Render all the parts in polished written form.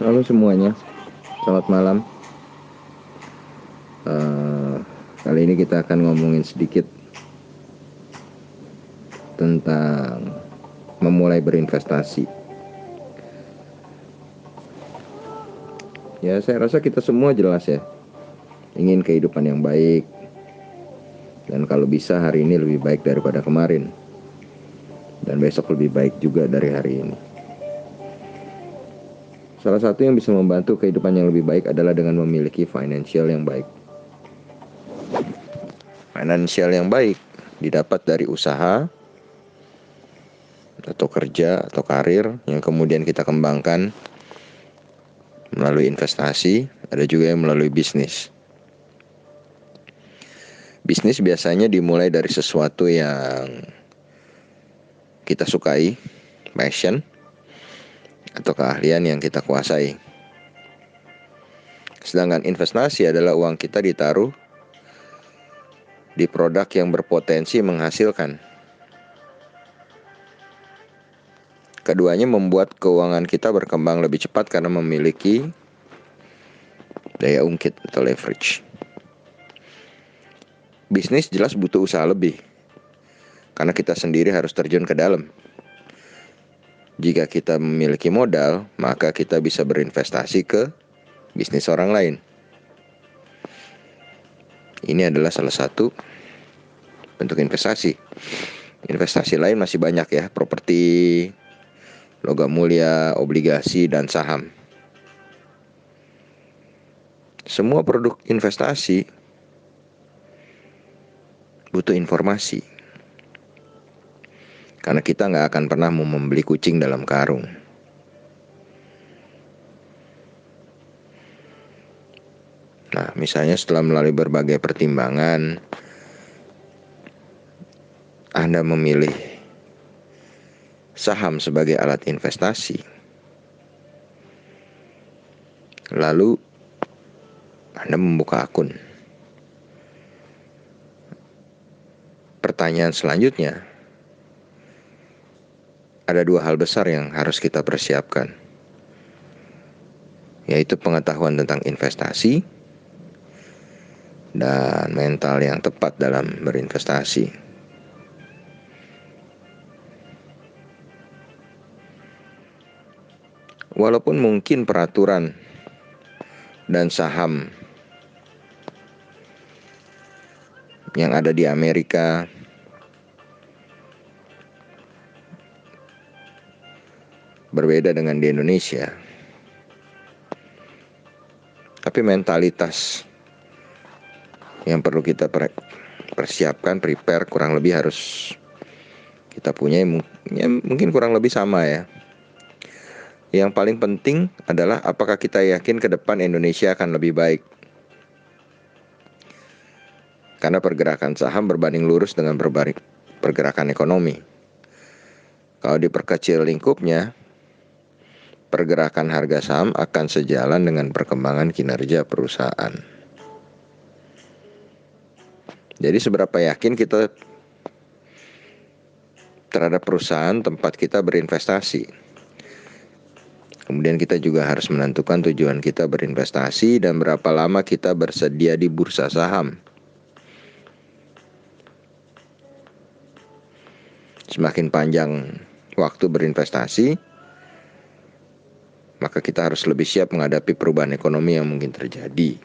Halo semuanya, selamat malam. Eh, Kali ini kita akan ngomongin sedikit tentang memulai berinvestasi. Ya, saya rasa kita semua jelas ya, ingin kehidupan yang baik, dan kalau bisa hari ini lebih baik daripada kemarin, dan besok lebih baik juga dari hari ini. Salah satu yang bisa membantu kehidupan yang lebih baik adalah dengan memiliki financial yang baik. Financial yang baik didapat dari usaha atau kerja atau karir yang kemudian kita kembangkan melalui investasi, ada juga yang melalui bisnis. Bisnis biasanya dimulai dari sesuatu yang kita sukai, passion, atau keahlian yang kita kuasai. Sedangkan investasi adalah uang kita ditaruh di produk yang berpotensi menghasilkan. Keduanya membuat keuangan kita berkembang lebih cepat karena memiliki daya ungkit atau leverage. Bisnis jelas butuh usaha lebih, karena kita sendiri harus terjun ke dalam. Jika kita memiliki modal, maka kita bisa berinvestasi ke bisnis orang lain. Ini adalah salah satu bentuk investasi. Investasi lain masih banyak ya, properti, logam mulia, obligasi, dan saham. Semua produk investasi butuh informasi, karena kita nggak akan pernah mau membeli kucing dalam karung. Nah, misalnya setelah melalui berbagai pertimbangan, Anda memilih saham sebagai alat investasi. Lalu, Anda membuka akun. Pertanyaan selanjutnya, ada dua hal besar yang harus kita persiapkan, yaitu pengetahuan tentang investasi dan mental yang tepat dalam berinvestasi. Walaupun mungkin peraturan dan saham yang ada di Amerika berbeda dengan di Indonesia, tapi mentalitas yang perlu kita persiapkan, prepare, kurang lebih harus kita punya, ya mungkin kurang lebih sama ya. Yang paling penting adalah apakah kita yakin ke depan Indonesia akan lebih baik. Karena pergerakan saham berbanding lurus dengan pergerakan ekonomi. Kalau diperkecil lingkupnya, pergerakan harga saham akan sejalan dengan perkembangan kinerja perusahaan. Jadi seberapa yakin kita terhadap perusahaan tempat kita berinvestasi. Kemudian kita juga harus menentukan tujuan kita berinvestasi dan berapa lama kita bersedia di bursa saham. Semakin panjang waktu berinvestasi, maka kita harus lebih siap menghadapi perubahan ekonomi yang mungkin terjadi.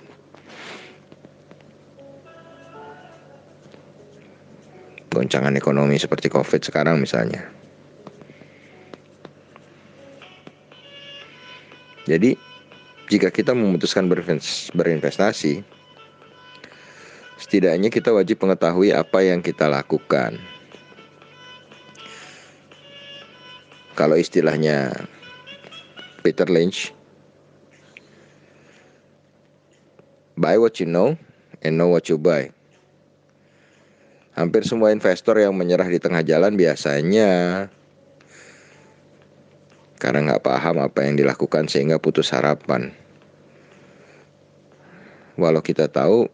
Goncangan ekonomi seperti COVID sekarang misalnya. Jadi, jika kita memutuskan berinvestasi, setidaknya kita wajib mengetahui apa yang kita lakukan. Kalau istilahnya Peter Lynch, buy what you know and know what you buy. Hampir semua investor yang menyerah di tengah jalan biasanya karena nggak paham apa yang dilakukan sehingga putus harapan. Walau kita tahu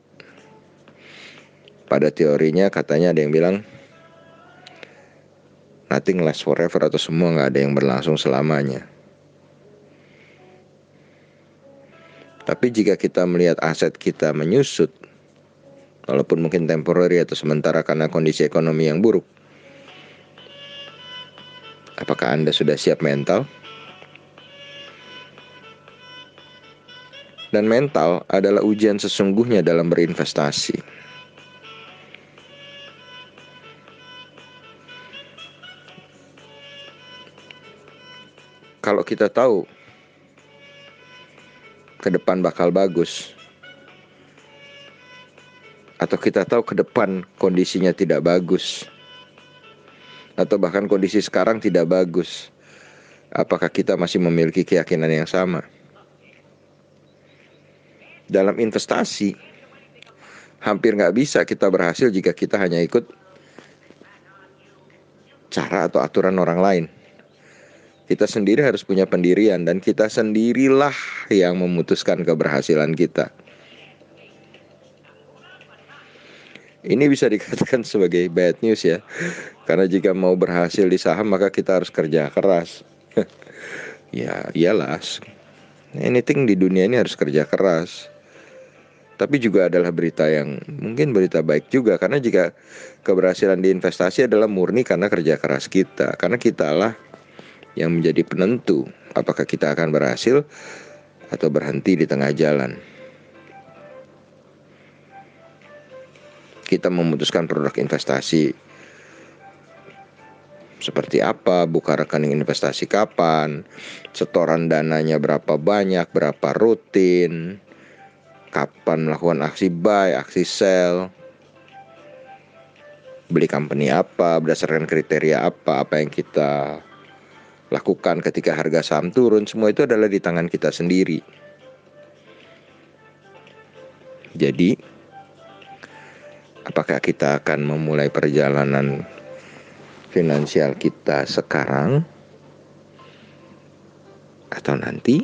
pada teorinya katanya ada yang bilang nothing lasts forever, atau semua nggak ada yang berlangsung selamanya. Tapi jika kita melihat aset kita menyusut, walaupun mungkin temporary atau sementara karena kondisi ekonomi yang buruk, apakah Anda sudah siap mental? Dan mental adalah ujian sesungguhnya dalam berinvestasi. Kalau kita tahu ke depan bakal bagus, atau kita tahu ke depan kondisinya tidak bagus, atau bahkan kondisi sekarang tidak bagus, apakah kita masih memiliki keyakinan yang sama? Dalam investasi, hampir nggak bisa kita berhasil jika kita hanya ikut cara atau aturan orang lain. Kita sendiri harus punya pendirian, dan kita sendirilah yang memutuskan keberhasilan kita. Ini bisa dikatakan sebagai bad news ya, karena jika mau berhasil di saham maka kita harus kerja keras. Ya iyalah, anything di dunia ini harus kerja keras. Tapi juga adalah berita yang mungkin berita baik juga, karena jika keberhasilan di investasi adalah murni karena kerja keras kita, karena kitalah yang menjadi penentu apakah kita akan berhasil atau berhenti di tengah jalan. Kita memutuskan produk investasi seperti apa, buka rekening investasi kapan, setoran dananya berapa banyak, berapa rutin, kapan melakukan aksi buy, aksi sell, beli company apa, berdasarkan kriteria apa yang kita lakukan ketika harga saham turun. Semua itu adalah di tangan kita sendiri. Jadi, apakah kita akan memulai perjalanan finansial kita sekarang atau nanti?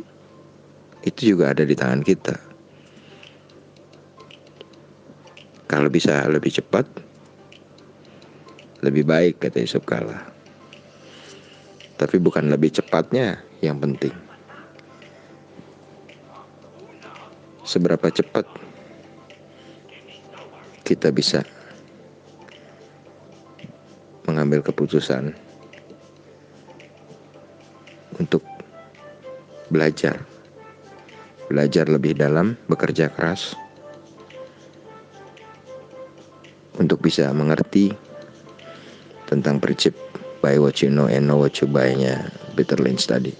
Itu juga ada di tangan kita. Kalau bisa lebih cepat, lebih baik, kata Yusuf Kala. Tapi bukan lebih cepatnya yang penting, seberapa cepat kita bisa mengambil keputusan untuk belajar lebih dalam, bekerja keras untuk bisa mengerti tentang prinsip buy what you know and know what you buy-nya Peter Lynch tadi.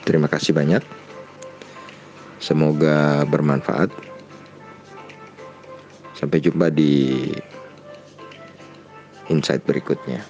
Terima kasih banyak. Semoga bermanfaat. Sampai jumpa di insight berikutnya.